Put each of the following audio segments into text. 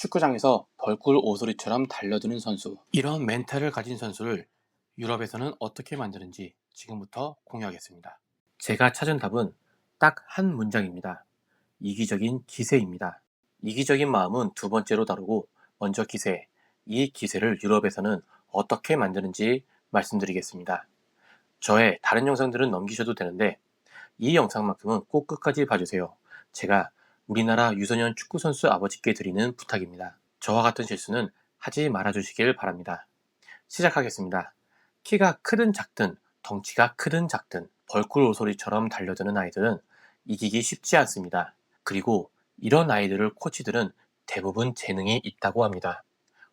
축구장에서 벌꿀 오소리처럼 달려드는 선수. 이런 멘탈을 가진 선수를 유럽에서는 어떻게 만드는지 지금부터 공유하겠습니다. 제가 찾은 답은 딱 한 문장입니다. 이기적인 기세입니다. 이기적인 마음은 두 번째로 다루고 먼저 기세. 이 기세를 유럽에서는 어떻게 만드는지 말씀드리겠습니다. 저의 다른 영상들은 넘기셔도 되는데 이 영상만큼은 꼭 끝까지 봐주세요. 제가 우리나라 유소년 축구선수 아버지께 드리는 부탁입니다. 저와 같은 실수는 하지 말아주시길 바랍니다. 시작하겠습니다. 키가 크든 작든 덩치가 크든 작든 벌꿀 오소리처럼 달려드는 아이들은 이기기 쉽지 않습니다. 그리고 이런 아이들을 코치들은 대부분 재능이 있다고 합니다.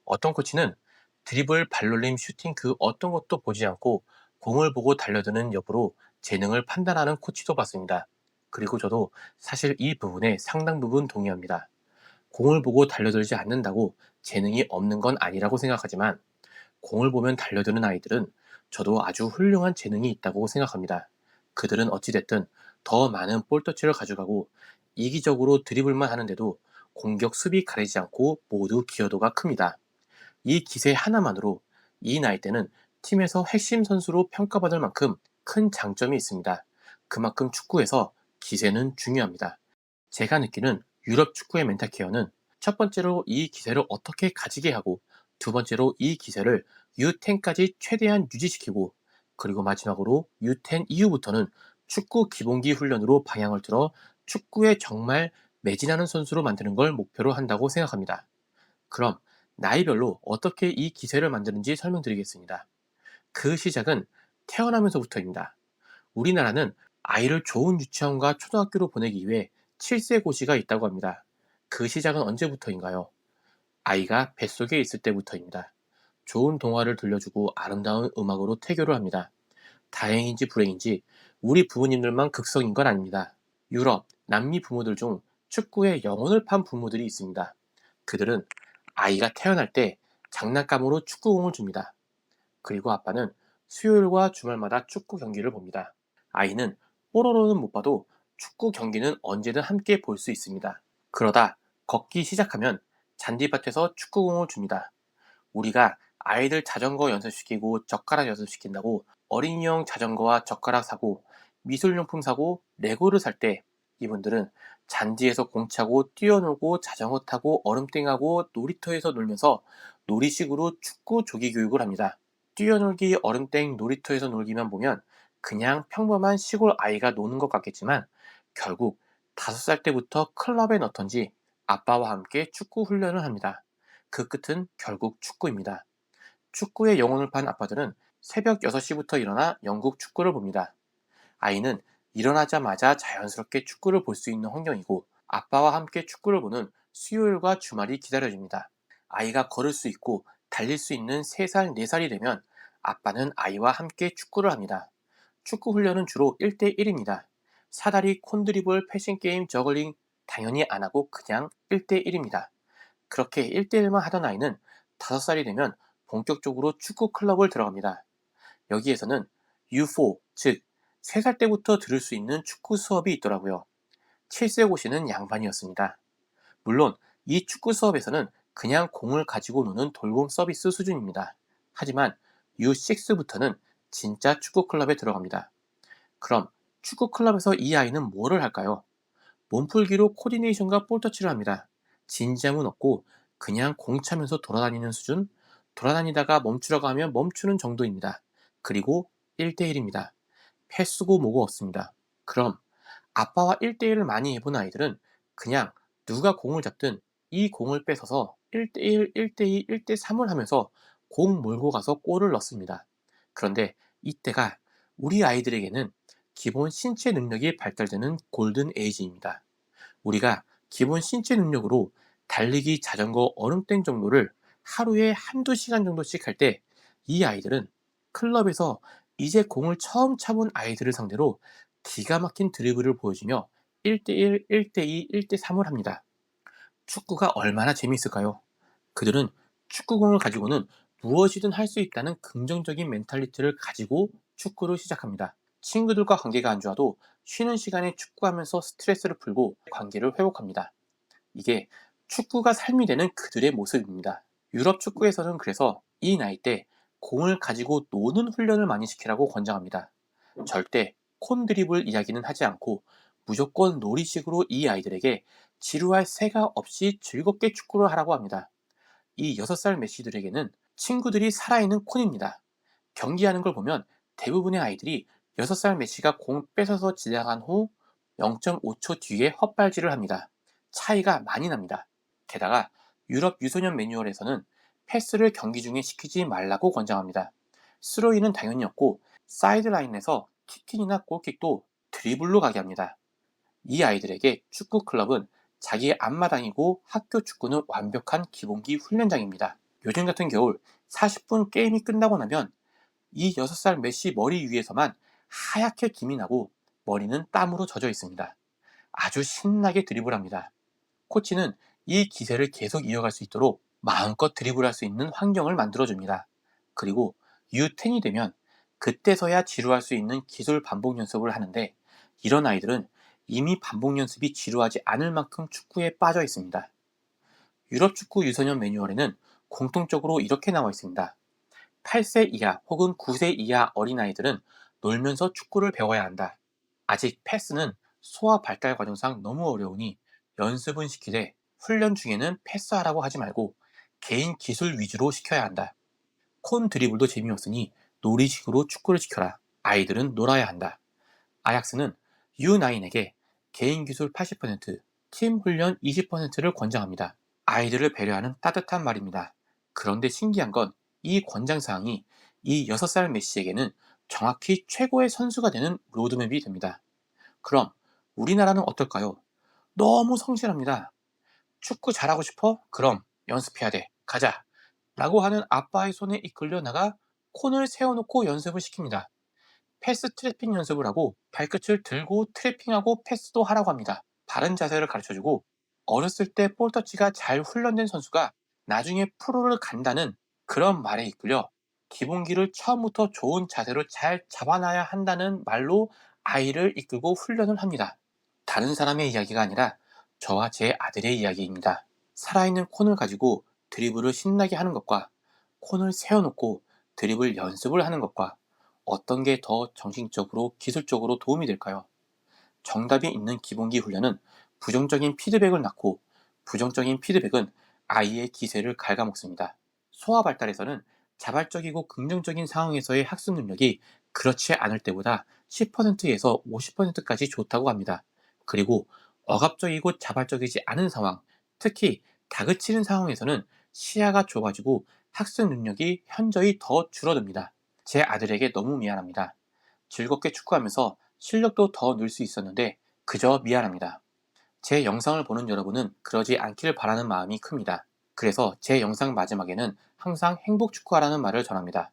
어떤 코치는 드리블, 발놀림, 슈팅 그 어떤 것도 보지 않고 공을 보고 달려드는 여부로 재능을 판단하는 코치도 봤습니다. 그리고 저도 사실 이 부분에 상당 부분 동의합니다. 공을 보고 달려들지 않는다고 재능이 없는 건 아니라고 생각하지만 공을 보면 달려드는 아이들은 저도 아주 훌륭한 재능이 있다고 생각합니다. 그들은 어찌됐든 더 많은 볼터치를 가져가고 이기적으로 드리블만 하는데도 공격 수비 가리지 않고 모두 기여도가 큽니다. 이 기세 하나만으로 이 나이 때는 팀에서 핵심 선수로 평가받을 만큼 큰 장점이 있습니다. 그만큼 축구에서 기세는 중요합니다. 제가 느끼는 유럽 축구의 멘탈 케어는 첫 번째로 이 기세를 어떻게 가지게 하고 두 번째로 이 기세를 U10까지 최대한 유지시키고 그리고 마지막으로 U10 이후부터는 축구 기본기 훈련으로 방향을 틀어 축구에 정말 매진하는 선수로 만드는 걸 목표로 한다고 생각합니다. 그럼 나이별로 어떻게 이 기세를 만드는지 설명드리겠습니다. 그 시작은 태어나면서부터입니다. 우리나라는 아이를 좋은 유치원과 초등학교로 보내기 위해 7세 고시가 있다고 합니다. 그 시작은 언제부터인가요? 아이가 뱃속에 있을 때부터입니다. 좋은 동화를 들려주고 아름다운 음악으로 태교를 합니다. 다행인지 불행인지 우리 부모님들만 극성인 건 아닙니다. 유럽, 남미 부모들 중 축구에 영혼을 판 부모들이 있습니다. 그들은 아이가 태어날 때 장난감으로 축구공을 줍니다. 그리고 아빠는 수요일과 주말마다 축구 경기를 봅니다. 아이는 뽀로로는 못 봐도 축구 경기는 언제든 함께 볼 수 있습니다. 그러다 걷기 시작하면 잔디밭에서 축구공을 줍니다. 우리가 아이들 자전거 연습시키고 젓가락 연습시킨다고 어린이용 자전거와 젓가락 사고 미술용품 사고 레고를 살 때 이분들은 잔디에서 공 차고 뛰어놀고 자전거 타고 얼음땡하고 놀이터에서 놀면서 놀이식으로 축구 조기 교육을 합니다. 뛰어놀기, 얼음땡, 놀이터에서 놀기만 보면 그냥 평범한 시골 아이가 노는 것 같겠지만 결국 5살 때부터 클럽에 넣던지 아빠와 함께 축구 훈련을 합니다. 그 끝은 결국 축구입니다. 축구에 영혼을 판 아빠들은 새벽 6시부터 일어나 영국 축구를 봅니다. 아이는 일어나자마자 자연스럽게 축구를 볼 수 있는 환경이고 아빠와 함께 축구를 보는 수요일과 주말이 기다려집니다. 아이가 걸을 수 있고 달릴 수 있는 3살, 4살이 되면 아빠는 아이와 함께 축구를 합니다. 축구 훈련은 주로 1대1입니다. 사다리, 콘드리블, 패싱게임, 저글링 당연히 안 하고 그냥 1대1입니다. 그렇게 1대1만 하던 아이는 5살이 되면 본격적으로 축구 클럽을 들어갑니다. 여기에서는 U4, 즉 3살 때부터 들을 수 있는 축구 수업이 있더라고요. 7세 고시는 양반이었습니다. 물론 이 축구 수업에서는 그냥 공을 가지고 노는 돌봄 서비스 수준입니다. 하지만 U6부터는 진짜 축구 클럽에 들어갑니다. 그럼 축구 클럽에서 이 아이는 뭐를 할까요? 몸풀기로 코디네이션과 볼터치를 합니다. 진지함은 없고 그냥 공 차면서 돌아다니는 수준? 돌아다니다가 멈추라고 하면 멈추는 정도입니다. 그리고 1대1입니다. 패스고 뭐고 없습니다. 그럼 아빠와 1대1을 많이 해본 아이들은 그냥 누가 공을 잡든 이 공을 뺏어서 1대1, 1대2, 1대3을 하면서 공 몰고 가서 골을 넣습니다. 그런데 이때가 우리 아이들에게는 기본 신체 능력이 발달되는 골든 에이지입니다. 우리가 기본 신체 능력으로 달리기, 자전거, 얼음땡 정도를 하루에 한두 시간 정도씩 할 때 이 아이들은 클럽에서 이제 공을 처음 차본 아이들을 상대로 기가 막힌 드리블을 보여주며 1대1, 1대2, 1대3을 합니다. 축구가 얼마나 재미있을까요? 그들은 축구공을 가지고는 무엇이든 할 수 있다는 긍정적인 멘탈리티를 가지고 축구를 시작합니다. 친구들과 관계가 안 좋아도 쉬는 시간에 축구하면서 스트레스를 풀고 관계를 회복합니다. 이게 축구가 삶이 되는 그들의 모습입니다. 유럽 축구에서는 그래서 이 나이 때 공을 가지고 노는 훈련을 많이 시키라고 권장합니다. 절대 콘 드리블 이야기는 하지 않고 무조건 놀이식으로 이 아이들에게 지루할 새가 없이 즐겁게 축구를 하라고 합니다. 이 6살 메시들에게는 친구들이 살아있는 콘입니다. 경기하는 걸 보면 대부분의 아이들이 6살 메시가 공 뺏어서 지나간 후 0.5초 뒤에 헛발질을 합니다. 차이가 많이 납니다. 게다가 유럽 유소년 매뉴얼에서는 패스를 경기 중에 시키지 말라고 권장합니다. 스로이는 당연히 없고 사이드라인에서 킥인이나 골킥도 드리블로 가게 합니다. 이 아이들에게 축구 클럽은 자기의 앞마당이고 학교 축구는 완벽한 기본기 훈련장입니다. 요즘 같은 겨울 40분 게임이 끝나고 나면 이 6살 메시 머리 위에서만 하얗게 김이 나고 머리는 땀으로 젖어 있습니다. 아주 신나게 드리블합니다. 코치는 이 기세를 계속 이어갈 수 있도록 마음껏 드리블할 수 있는 환경을 만들어줍니다. 그리고 U10이 되면 그때서야 지루할 수 있는 기술 반복 연습을 하는데 이런 아이들은 이미 반복 연습이 지루하지 않을 만큼 축구에 빠져 있습니다. 유럽 축구 유소년 매뉴얼에는 공통적으로 이렇게 나와 있습니다. 8세 이하 혹은 9세 이하 어린아이들은 놀면서 축구를 배워야 한다. 아직 패스는 소아 발달 과정상 너무 어려우니 연습은 시키되 훈련 중에는 패스하라고 하지 말고 개인 기술 위주로 시켜야 한다. 콘 드리블도 재미없으니 놀이식으로 축구를 시켜라. 아이들은 놀아야 한다. 아약스는 U9에게 개인 기술 80%, 팀 훈련 20%를 권장합니다. 아이들을 배려하는 따뜻한 말입니다. 그런데 신기한 건 이 권장사항이 이 6살 메시에게는 정확히 최고의 선수가 되는 로드맵이 됩니다. 그럼 우리나라는 어떨까요? 너무 성실합니다. 축구 잘하고 싶어? 그럼 연습해야 돼. 가자. 라고 하는 아빠의 손에 이끌려 나가 콘을 세워놓고 연습을 시킵니다. 패스 트래핑 연습을 하고 발끝을 들고 트래핑하고 패스도 하라고 합니다. 바른 자세를 가르쳐주고 어렸을 때 볼터치가 잘 훈련된 선수가 나중에 프로를 간다는 그런 말에 이끌려 기본기를 처음부터 좋은 자세로 잘 잡아놔야 한다는 말로 아이를 이끌고 훈련을 합니다. 다른 사람의 이야기가 아니라 저와 제 아들의 이야기입니다. 살아있는 콘을 가지고 드리블을 신나게 하는 것과 콘을 세워놓고 드리블 연습을 하는 것과 어떤 게 더 정신적으로 기술적으로 도움이 될까요? 정답이 있는 기본기 훈련은 부정적인 피드백을 낳고 부정적인 피드백은 아이의 기세를 갉아먹습니다. 소아 발달에서는 자발적이고 긍정적인 상황에서의 학습 능력이 그렇지 않을 때보다 10%에서 50%까지 좋다고 합니다. 그리고 억압적이고 자발적이지 않은 상황, 특히 다그치는 상황에서는 시야가 좁아지고 학습 능력이 현저히 더 줄어듭니다. 제 아들에게 너무 미안합니다. 즐겁게 축구하면서 실력도 더 늘 수 있었는데 그저 미안합니다. 제 영상을 보는 여러분은 그러지 않기를 바라는 마음이 큽니다. 그래서 제 영상 마지막에는 항상 행복 축구하라는 말을 전합니다.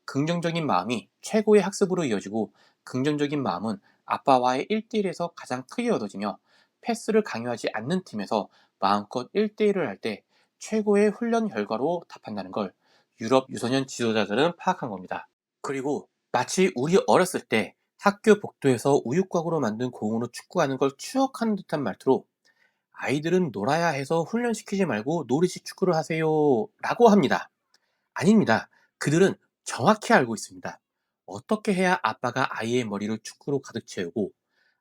긍정적인 마음이 최고의 학습으로 이어지고 긍정적인 마음은 아빠와의 1대1에서 가장 크게 얻어지며 패스를 강요하지 않는 팀에서 마음껏 1대1을 할 때 최고의 훈련 결과로 답한다는 걸 유럽 유소년 지도자들은 파악한 겁니다. 그리고 마치 우리 어렸을 때 학교 복도에서 우유곽으로 만든 공으로 축구하는 걸 추억하는 듯한 말투로 아이들은 놀아야 해서 훈련시키지 말고 놀이식 축구를 하세요 라고 합니다. 아닙니다. 그들은 정확히 알고 있습니다. 어떻게 해야 아빠가 아이의 머리를 축구로 가득 채우고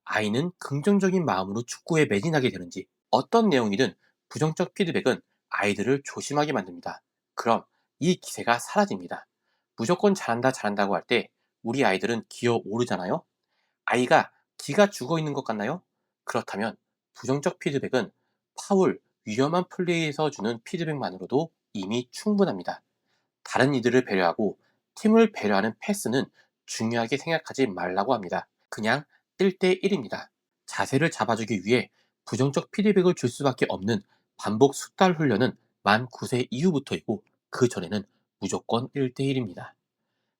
아이는 긍정적인 마음으로 축구에 매진하게 되는지 어떤 내용이든 부정적 피드백은 아이들을 조심하게 만듭니다. 그럼 이 기세가 사라집니다. 무조건 잘한다 잘한다고 할 때 우리 아이들은 기어 오르잖아요. 아이가 기가 죽어 있는 것 같나요? 그렇다면 부정적 피드백은 파울, 위험한 플레이에서 주는 피드백만으로도 이미 충분합니다. 다른 이들을 배려하고 팀을 배려하는 패스는 중요하게 생각하지 말라고 합니다. 그냥 1대1입니다. 자세를 잡아주기 위해 부정적 피드백을 줄 수밖에 없는 반복 숙달 훈련은 만 9세 이후부터이고 그 전에는 무조건 1대1입니다.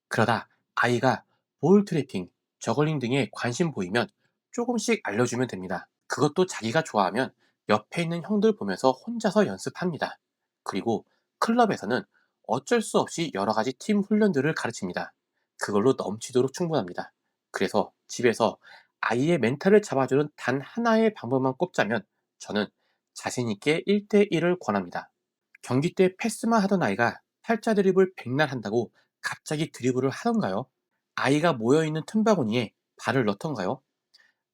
그러다 아이가 볼 트래핑, 저글링 등에 관심 보이면 조금씩 알려주면 됩니다. 그것도 자기가 좋아하면 옆에 있는 형들 보면서 혼자서 연습합니다. 그리고 클럽에서는 어쩔 수 없이 여러 가지 팀 훈련들을 가르칩니다. 그걸로 넘치도록 충분합니다. 그래서 집에서 아이의 멘탈을 잡아주는 단 하나의 방법만 꼽자면 저는 자신있게 1대1을 권합니다. 경기 때 패스만 하던 아이가 팔자 드리블 백날 한다고 갑자기 드리블을 하던가요? 아이가 모여있는 틈바구니에 발을 넣던가요?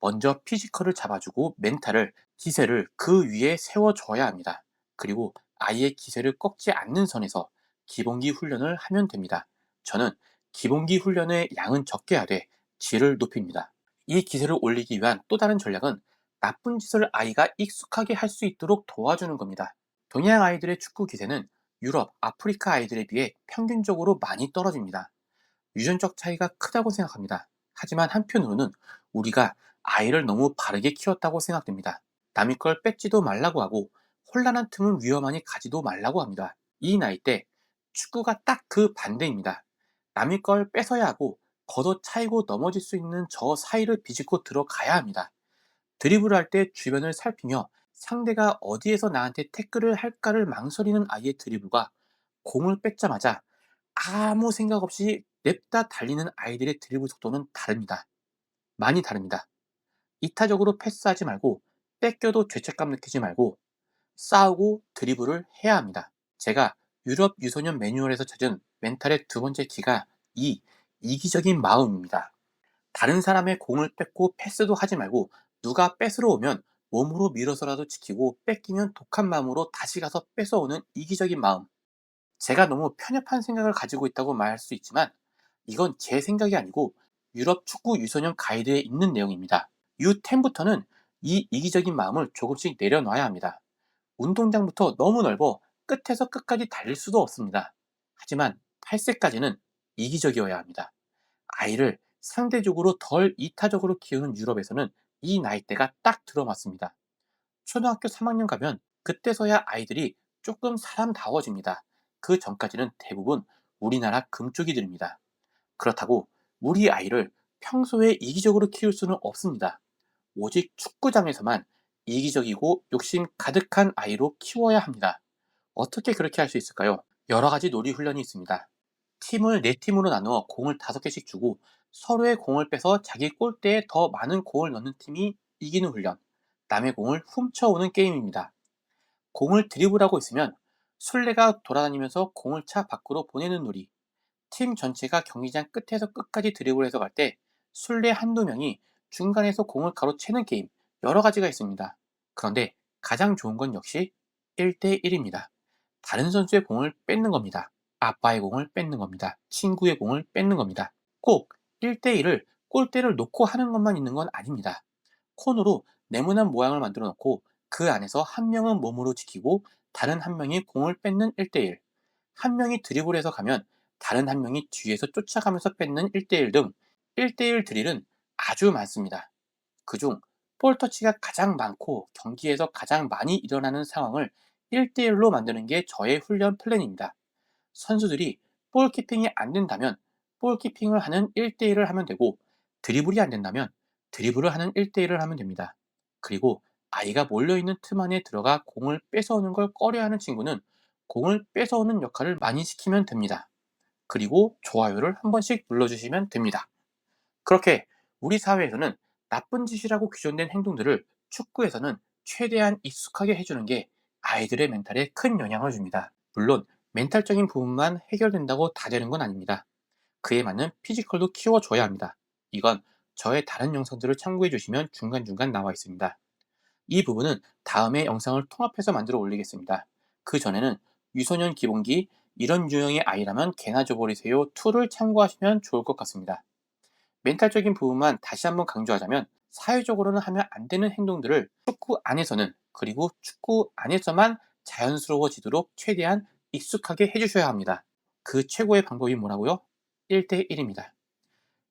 먼저 피지컬을 잡아주고 멘탈을, 기세를 그 위에 세워줘야 합니다. 그리고 아이의 기세를 꺾지 않는 선에서 기본기 훈련을 하면 됩니다. 저는 기본기 훈련의 양은 적게 하되 질을 높입니다. 이 기세를 올리기 위한 또 다른 전략은 나쁜 짓을 아이가 익숙하게 할 수 있도록 도와주는 겁니다. 동양 아이들의 축구 기세는 유럽, 아프리카 아이들에 비해 평균적으로 많이 떨어집니다. 유전적 차이가 크다고 생각합니다. 하지만 한편으로는 우리가 아이를 너무 바르게 키웠다고 생각됩니다. 남의 걸 뺏지도 말라고 하고 혼란한 틈은 위험하니 가지도 말라고 합니다. 이 나이 때 축구가 딱 그 반대입니다. 남의 걸 뺏어야 하고 걷어 차이고 넘어질 수 있는 저 사이를 비집고 들어가야 합니다. 드리블을 할 때 주변을 살피며 상대가 어디에서 나한테 태클을 할까를 망설이는 아이의 드리블과 공을 뺏자마자 아무 생각 없이 냅다 달리는 아이들의 드리블 속도는 다릅니다. 많이 다릅니다. 이타적으로 패스하지 말고 뺏겨도 죄책감 느끼지 말고 싸우고 드리블을 해야 합니다. 제가 유럽 유소년 매뉴얼에서 찾은 멘탈의 두 번째 키가 이 이기적인 마음입니다. 다른 사람의 공을 뺏고 패스도 하지 말고 누가 뺏으러 오면 몸으로 밀어서라도 지키고 뺏기면 독한 마음으로 다시 가서 뺏어오는 이기적인 마음. 제가 너무 편협한 생각을 가지고 있다고 말할 수 있지만 이건 제 생각이 아니고 유럽 축구 유소년 가이드에 있는 내용입니다. U10부터는 이 이기적인 마음을 조금씩 내려놔야 합니다. 운동장부터 너무 넓어 끝에서 끝까지 달릴 수도 없습니다. 하지만 8세까지는 이기적이어야 합니다. 아이를 상대적으로 덜 이타적으로 키우는 유럽에서는 이 나이대가 딱 들어맞습니다. 초등학교 3학년 가면 그때서야 아이들이 조금 사람다워집니다. 그 전까지는 대부분 우리나라 금쪽이들입니다. 그렇다고 우리 아이를 평소에 이기적으로 키울 수는 없습니다. 오직 축구장에서만 이기적이고 욕심 가득한 아이로 키워야 합니다. 어떻게 그렇게 할 수 있을까요? 여러 가지 놀이 훈련이 있습니다. 팀을 4팀으로 나누어 공을 5개씩 주고 서로의 공을 빼서 자기 골대에 더 많은 공을 넣는 팀이 이기는 훈련. 남의 공을 훔쳐오는 게임입니다. 공을 드리블하고 있으면 술래가 돌아다니면서 공을 차 밖으로 보내는 놀이. 팀 전체가 경기장 끝에서 끝까지 드리블해서 갈 때 술래 한두 명이 중간에서 공을 가로채는 게임. 여러 가지가 있습니다. 그런데 가장 좋은 건 역시 1대1입니다. 다른 선수의 공을 뺏는 겁니다. 아빠의 공을 뺏는 겁니다. 친구의 공을 뺏는 겁니다. 꼭 1대1을 골대를 놓고 하는 것만 있는 건 아닙니다. 콘으로 네모난 모양을 만들어 놓고 그 안에서 한 명은 몸으로 지키고 다른 한 명이 공을 뺏는 1대1. 한 명이 드리블해서 가면 다른 한 명이 뒤에서 쫓아가면서 뺏는 1대1 등 1대1 드릴은 아주 많습니다. 그중 볼터치가 가장 많고 경기에서 가장 많이 일어나는 상황을 1대1로 만드는 게 저의 훈련 플랜입니다. 선수들이 볼키핑이 안 된다면 볼키핑을 하는 1대1을 하면 되고 드리블이 안 된다면 드리블을 하는 1대1을 하면 됩니다. 그리고 아이가 몰려있는 틈 안에 들어가 공을 뺏어오는 걸 꺼려하는 친구는 공을 뺏어오는 역할을 많이 시키면 됩니다. 그리고 좋아요를 한 번씩 눌러주시면 됩니다. 그렇게 우리 사회에서는 나쁜 짓이라고 규정된 행동들을 축구에서는 최대한 익숙하게 해주는 게 아이들의 멘탈에 큰 영향을 줍니다. 물론 멘탈적인 부분만 해결된다고 다 되는 건 아닙니다. 그에 맞는 피지컬도 키워줘야 합니다. 이건 저의 다른 영상들을 참고해 주시면 중간중간 나와 있습니다. 이 부분은 다음에 영상을 통합해서 만들어 올리겠습니다. 그 전에는 유소년 기본기, 이런 유형의 아이라면 개나 줘버리세요 2를 참고하시면 좋을 것 같습니다. 멘탈적인 부분만 다시 한번 강조하자면 사회적으로는 하면 안 되는 행동들을 축구 안에서는 그리고 축구 안에서만 자연스러워지도록 최대한 익숙하게 해주셔야 합니다. 그 최고의 방법이 뭐라고요? 1대1입니다.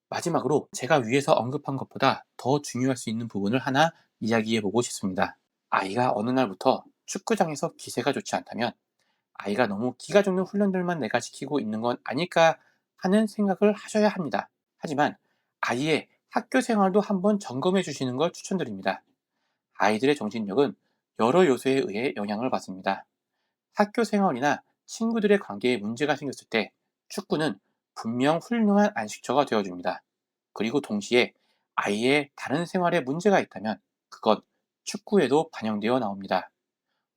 마지막으로 제가 위에서 언급한 것보다 더 중요할 수 있는 부분을 하나 이야기해보고 싶습니다. 아이가 어느 날부터 축구장에서 기세가 좋지 않다면 아이가 너무 기가 죽는 훈련들만 내가 시키고 있는 건 아닐까 하는 생각을 하셔야 합니다. 하지만 아이의 학교 생활도 한번 점검해 주시는 걸 추천드립니다. 아이들의 정신력은 여러 요소에 의해 영향을 받습니다. 학교 생활이나 친구들의 관계에 문제가 생겼을 때 축구는 분명 훌륭한 안식처가 되어줍니다. 그리고 동시에 아이의 다른 생활에 문제가 있다면 그건 축구에도 반영되어 나옵니다.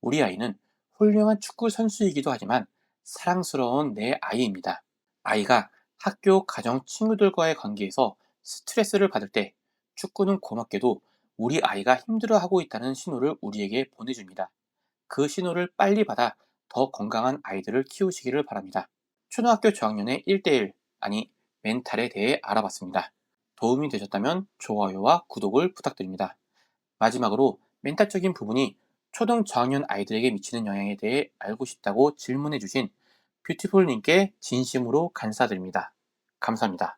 우리 아이는 훌륭한 축구 선수이기도 하지만 사랑스러운 내 아이입니다. 아이가 학교, 가정, 친구들과의 관계에서 스트레스를 받을 때 축구는 고맙게도 우리 아이가 힘들어하고 있다는 신호를 우리에게 보내줍니다. 그 신호를 빨리 받아 더 건강한 아이들을 키우시기를 바랍니다. 초등학교 저학년의 1대1, 아니 멘탈에 대해 알아봤습니다. 도움이 되셨다면 좋아요와 구독을 부탁드립니다. 마지막으로 멘탈적인 부분이 초등 저학년 아이들에게 미치는 영향에 대해 알고 싶다고 질문해 주신 뷰티풀님께 진심으로 감사드립니다. 감사합니다.